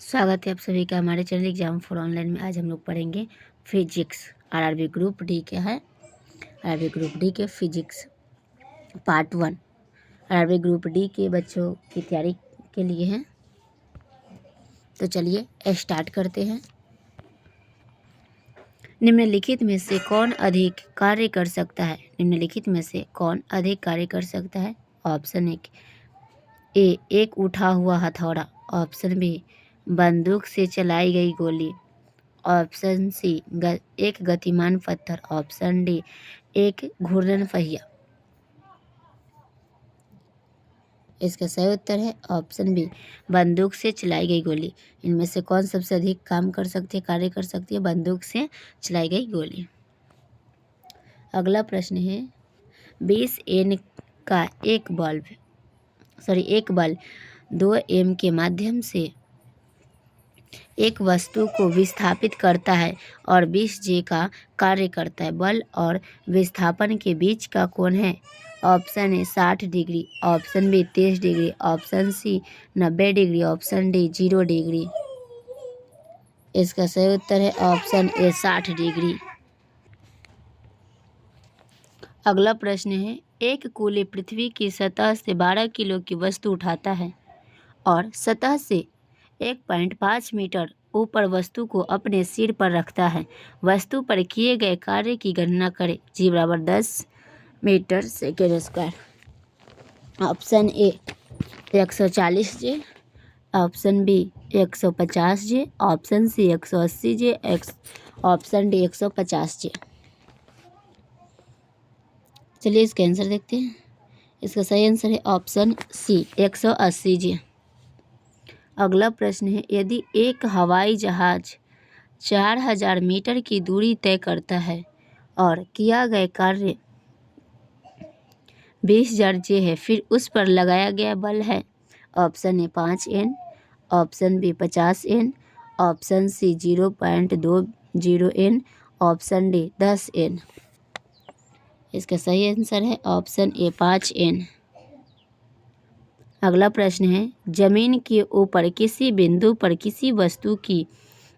स्वागत है आप सभी का हमारे चैनल एग्जाम फॉर ऑनलाइन में। आज हम लोग पढ़ेंगे फिजिक्स। आरआरबी ग्रुप डी क्या है? आरआरबी ग्रुप डी के physics part 1 RRB group D के बच्चों की तैयारी के लिए हैं। तो चलिए स्टार्ट करते हैं। निम्नलिखित में से कौन अधिक कार्य कर सकता है? निम्नलिखित में से कौन अधिक कार्य कर सकता है? ऑप्शन ए एक उठा हुआ हथौड़ा, ऑप्शन बी बंदूक से चलाई गई गोली, ऑप्शन सी एक गतिमान पत्थर, ऑप्शन डी एक घूर्णन पहिया। इसका सही उत्तर है ऑप्शन बी बंदूक से चलाई गई गोली। इनमें से कौन सबसे अधिक काम कर सकती है, कार्य कर सकती है? बंदूक से चलाई गई गोली। अगला प्रश्न है 20 एन का एक बल्ब 2 एम के माध्यम से एक वस्तु को विस्थापित करता है और 20 जे का कार्य करता है। बल और विस्थापन के बीच का कोण है? Option A 60 degree, option B 30 degree, option C 90 degree, option D 0 degree. इसका सही उत्तर है ऑप्शन ए 60 डिग्री। अगला प्रश्न है एक कूले पृथ्वी की सतह से 12 किलो की वस्तु उठाता है और सतह से 1.5 मीटर ऊपर वस्तु को अपने सिर पर रखता है। वस्तु पर किए गए कार्य की गणना करें। जी बराबर 10 meter second square. Option A 140 J, option B 150 J, option C 180 J, option D 150 J. चलिए इसका आंसर देखते हैं। इसका सही आंसर है ऑप्शन सी 180 जे। अगला प्रश्न है यदि एक हवाई जहाज 4000 मीटर की दूरी तय करता है और किया गया कार्य 20,000 जे है, फिर उस पर लगाया गया बल है? Option A 5 N, option B 50 N, option C 0.20 N, option D 10 N. इसका सही आंसर है ऑप्शन ए 5 एन। अगला प्रश्न है जमीन के ऊपर किसी बिंदु पर किसी वस्तु की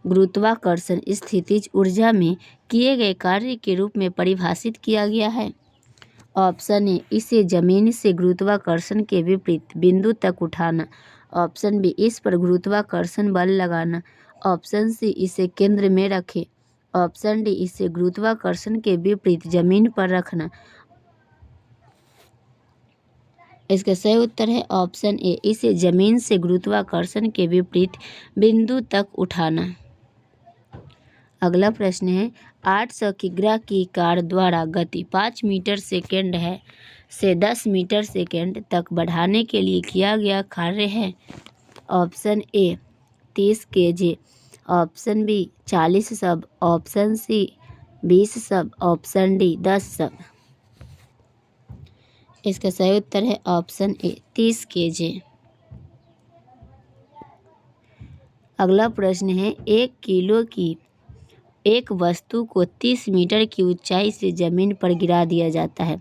गुरुत्वाकर्षण स्थितिज ऊर्जा में किए गए कार्य के रूप में परिभाषित किया गया है। ऑप्शन ए इसे जमीन से गुरुत्वाकर्षण के विपरीत बिंदु तक उठाना, ऑप्शन बी इस पर गुरुत्वाकर्षण बल लगाना, ऑप्शन सी इसे केंद्र में रखें, ऑप्शन डी इसे गुरुत्वाकर्षण के विपरीत जमीन पर रखना। इसका सही उत्तर है ऑप्शन ए इसे जमीन से गुरुत्वाकर्षण के विपरीत बिंदु तक उठाना। अगला प्रश्न है 800 की ग्रह की कार द्वारा गति 5 मीटर सेकेंड है से 10 मीटर सेकेंड तक बढ़ाने के लिए किया गया कार्य है। Option A 30 kg, option B 40 सब, ऑप्शन सी 20 सब, ऑप्शन डी 10 सब। इसका सही उत्तर है ऑप्शन ए 30 kg। अगला प्रश्न है 1 किलो की एक वस्तु को 30 मीटर की ऊंचाई से जमीन पर गिरा दिया जाता है।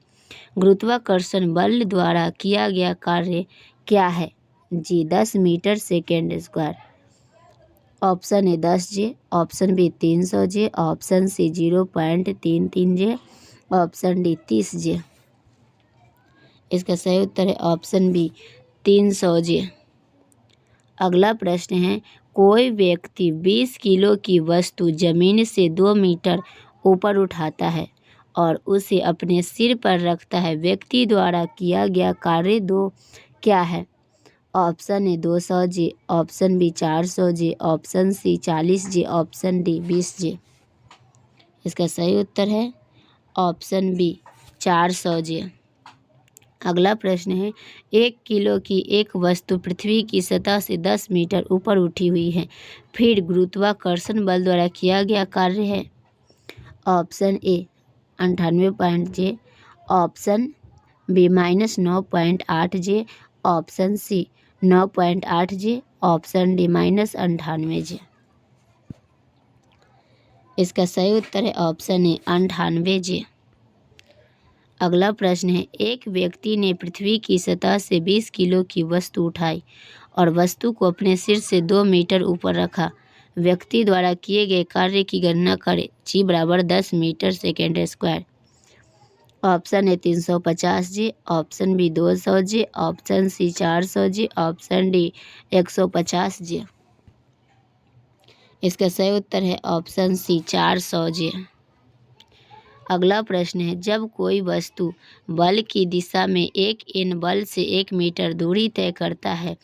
गुरुत्वाकर्षण बल द्वारा किया गया कार्य क्या है? G 10 meter second square. Option A 10 J, option B 300 J, option C 0.33 J, option D 30 J. इसका सही उत्तर है ऑप्शन बी 300 जे। अगला प्रश्न है कोई व्यक्ति 20 किलो की वस्तु जमीन से 2 मीटर ऊपर उठाता है और उसे अपने सिर पर रखता है। व्यक्ति द्वारा किया गया कार्य दो क्या है? Option A 200 J, option B 400 J, option C 40 J, option D 20 J. इसका सही उत्तर है ऑप्शन बी 400 जे। अगला प्रश्न है 1 किलो की एक वस्तु पृथ्वी की सतह से 10 मीटर ऊपर उठी हुई है, फिर गुरुत्वाकर्षण बल द्वारा किया गया कार्य है। Option A 98 J, option B -9.8 J, option C 9.8 J, option D -98 J. इसका सही उत्तर है ऑप्शन ए 98 जे। अगला प्रश्न है एक व्यक्ति ने पृथ्वी की सतह से 20 किलो की वस्तु उठाई और वस्तु को अपने सिर से 2 मीटर ऊपर रखा। व्यक्ति द्वारा किए गए कार्य की गणना करें। जी बराबर 10 meter second square. Option A 350 G, option B 200 G, option C 400 G, option D 150 G. इसका सही उत्तर है ऑप्शन सी 400 जी। अगला प्रश्न है, जब कोई वस्तु बल की दिशा में 1 n बल से 1 मीटर दूरी तय करता है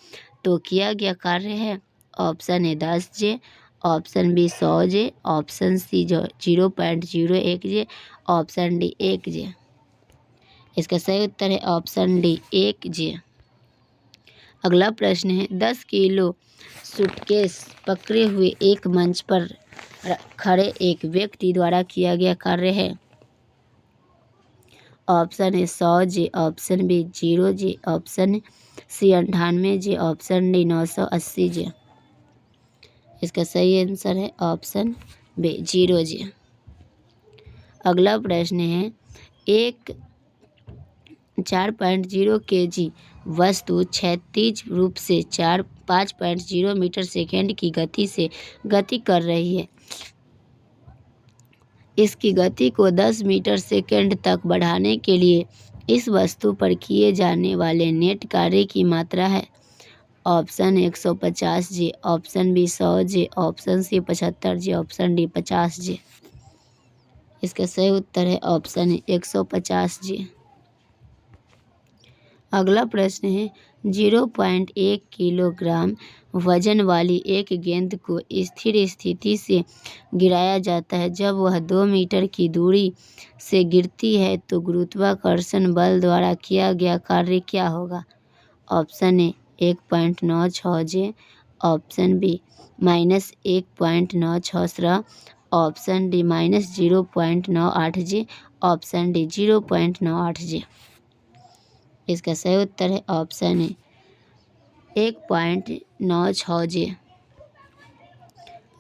तो किया गया कार्य है। Option A 10 J, option B 100 J, option C 0.01 J, option D 1 J. इसका सही उत्तर है ऑप्शन डी 1 जे। अगला प्रश्न है, 10 किलो सूटकेस पकड़े हुए एक मंच पर खड़े एक व्यक्ति द्वारा किया गया कार्य है। Option A 100 J, option B 0 J, option C 98 J, option D 980 J. इसका सही आंसर है ऑप्शन बी 0 जे। अगला प्रश्न है, एक 4.0 kg वस्तु क्षैतिज रूप से 5.0 मीटर सेकेंड की गति से गति कर रही है। इसकी गति को 10 मीटर सेकेंड तक बढ़ाने के लिए इस वस्तु पर किए जाने वाले नेट कार्य की मात्रा है। ऑप्शन 150 जी, ऑप्शन बी 100 जी, ऑप्शन सी 75 जी, ऑप्शन डी 50 जी। इसका सही उत्तर है ऑप्शन 150 जी। अगला प्रश्न है, 0.1 किलोग्राम वजन वाली एक गेंद को स्थिर स्थिति से गिराया जाता है। जब वह 2 मीटर की दूरी से गिरती है तो गुरुत्वाकर्षण बल द्वारा किया गया कार्य क्या होगा। Option A 1.96 J, option B -1.96, option D -0.98 J, option D 0.98 J. इसका सही उत्तर है ऑप्शन ए 1.96 जे।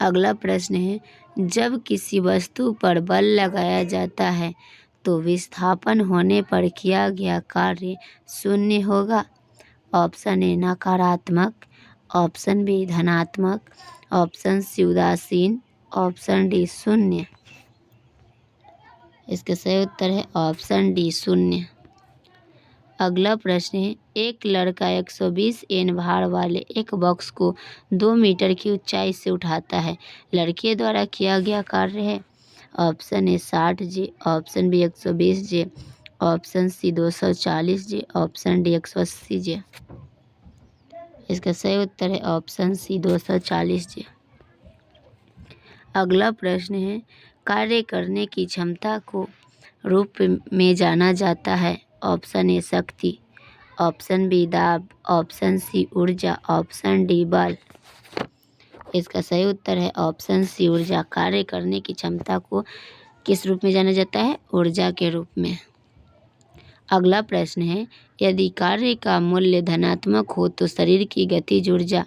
अगला प्रश्न है, जब किसी वस्तु पर बल लगाया जाता है तो विस्थापन होने पर किया गया कार्य शून्य होगा। ऑप्शन ए नकारात्मक, ऑप्शन बी धनात्मक, ऑप्शन सी उदासीन, ऑप्शन डी शून्य। इसका सही उत्तर है ऑप्शन डी शून्य। अगला प्रश्न है, एक लड़का 120 n भार वाले एक बॉक्स को 2 मीटर की ऊंचाई से उठाता है। लड़के द्वारा किया गया कार्य है। Option A 60 G, option B 120 G, option C 240 G, option D 180 G. इसका सही उत्तर है ऑप्शन सी 240 जी। अगला प्रश्न है, कार्य करने की क्षमता को रूप में जाना जाता है। ऑप्शन ए शक्ति, ऑप्शन बी दाब, ऑप्शन सी ऊर्जा, ऑप्शन डी बल। इसका सही उत्तर है ऑप्शन सी ऊर्जा। कार्य करने की क्षमता को किस रूप में जाना जाता है, ऊर्जा के रूप में। अगला प्रश्न है, यदि कार्य का मूल्य धनात्मक हो तो शरीर की गतिज ऊर्जा।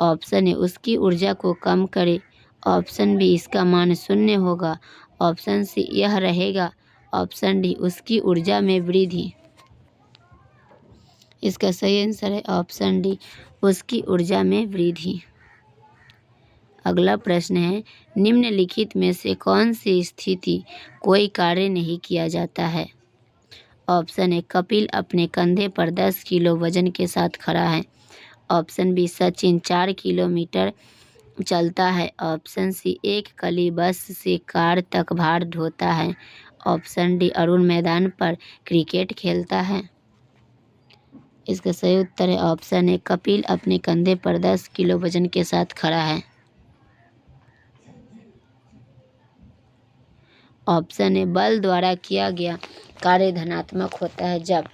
ऑप्शन ए उसकी ऊर्जा को कम करे, ऑप्शन बी इसका मान शून्य होगा, ऑप्शन सी यह रहेगा, ऑप्शन डी उसकी ऊर्जा में वृद्धि। इसका सही आंसर है ऑप्शन डी उसकी ऊर्जा में वृद्धि। अगला प्रश्न है, निम्नलिखित में से कौन सी स्थिति कोई कार्य नहीं किया जाता है। ऑप्शन ए कपिल अपने कंधे पर 10 किलो वजन के साथ खड़ा है, ऑप्शन बी सचिन 4 किलोमीटर चलता है, ऑप्शन सी एक कली बस से कार तक भार ढोता है, ऑप्शन डी अरुण मैदान पर क्रिकेट खेलता है। इसका सही उत्तर है ऑप्शन ए कपिल अपने कंधे पर 10 किलो वजन के साथ खड़ा है। ऑप्शन ए बल द्वारा किया गया कार्य धनात्मक होता है जब।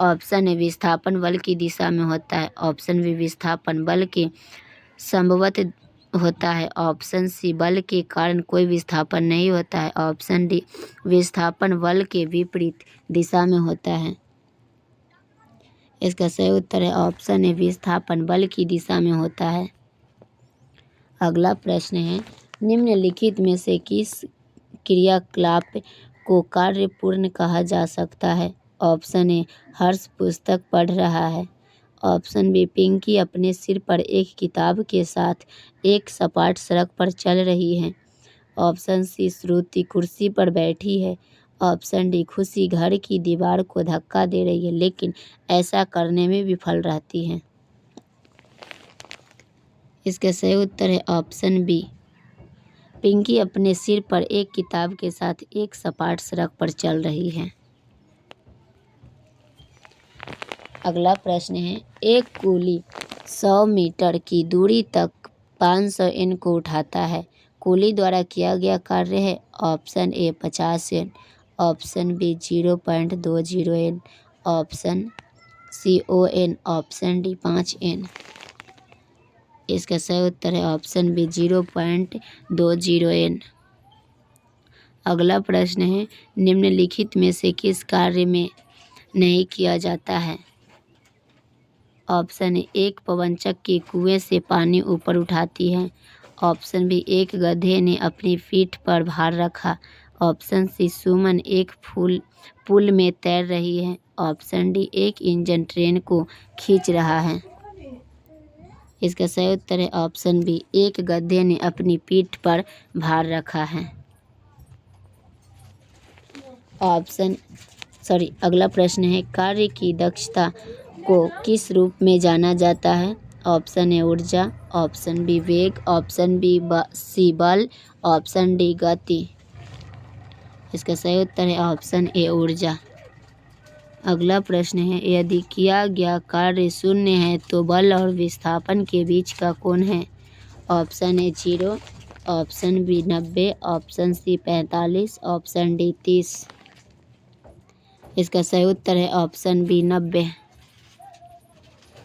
ऑप्शन ए विस्थापन बल की दिशा में होता है, ऑप्शन बी विस्थापन बल के संभवत होता है, ऑप्शन सी बल के कारण कोई विस्थापन नहीं होता है, ऑप्शन डी विस्थापन बल के विपरीत दिशा में होता है। इसका सही उत्तर है ऑप्शन ए विस्थापन बल की दिशा में होता है। अगला प्रश्न है, निम्नलिखित में से किस क्रियाकलाप को कार्यपूर्ण कहा जा सकता है। ऑप्शन ए हर्ष पुस्तक पढ़ रहा है, ऑप्शन बी, पिंकी अपने सिर पर एक किताब के साथ एक सपाट सड़क पर चल रही है। ऑप्शन सी, श्रुति कुर्सी पर बैठी है। ऑप्शन डी, खुशी घर की दीवार को धक्का दे रही है लेकिन ऐसा करने में विफल रहती है। इसका सही उत्तर है ऑप्शन बी, पिंकी अपने सिर पर एक किताब के साथ एक सपाट सड़क पर चल रही है। अगला प्रश्न है, एक कूली 100 मीटर की दूरी तक 500 एन को उठाता है। कूली द्वारा किया गया कार्य है। Option A 50 N, option B 0.20 N, option C ON, option D 5 N. इसका सही उत्तर है ऑप्शन बी 0.20 एन। अगला प्रश्न है, निम्नलिखित में से किस कार्य में नहीं किया जाता है। ऑप्शन ए, एक पवनचक्की कुएं से पानी ऊपर उठाती है। ऑप्शन बी, एक गधे ने अपनी पीठ पर भार रखा। ऑप्शन सी, सुमन एक पुल में तैर रही है। ऑप्शन डी, एक इंजन ट्रेन को खींच रहा है। इसका सही उत्तर है ऑप्शन बी, एक गधे ने अपनी पीठ पर भार रखा है। अगला प्रश्न है, कार्य की दक्षता को किस रूप में जाना जाता है। ऑप्शन ए ऊर्जा, ऑप्शन बी वेग, ऑप्शन बी सी बल, ऑप्शन डी गति। इसका सही उत्तर है ऑप्शन ए ऊर्जा। अगला प्रश्न है, यदि किया गया कार्य शून्य है तो बल और विस्थापन के बीच का कोण है। Option A 0, option B 90, option C 45, option D 30। इसका सही उत्तर है ऑप्शन बी 90।